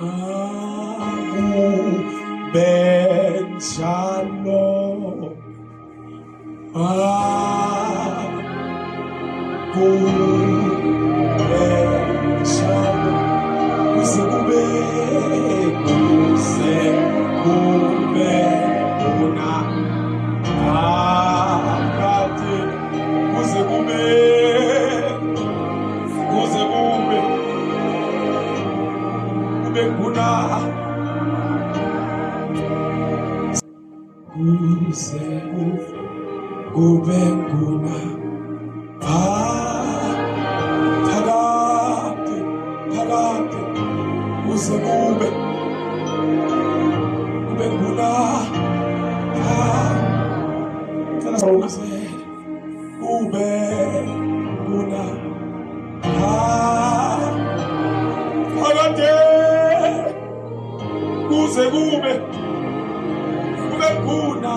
benjalo benjalo kuze kube khona phakathi kuze kube khona kuze kube khona phakathi kuze kube khona kuze kube khona phakathi kuze kube khona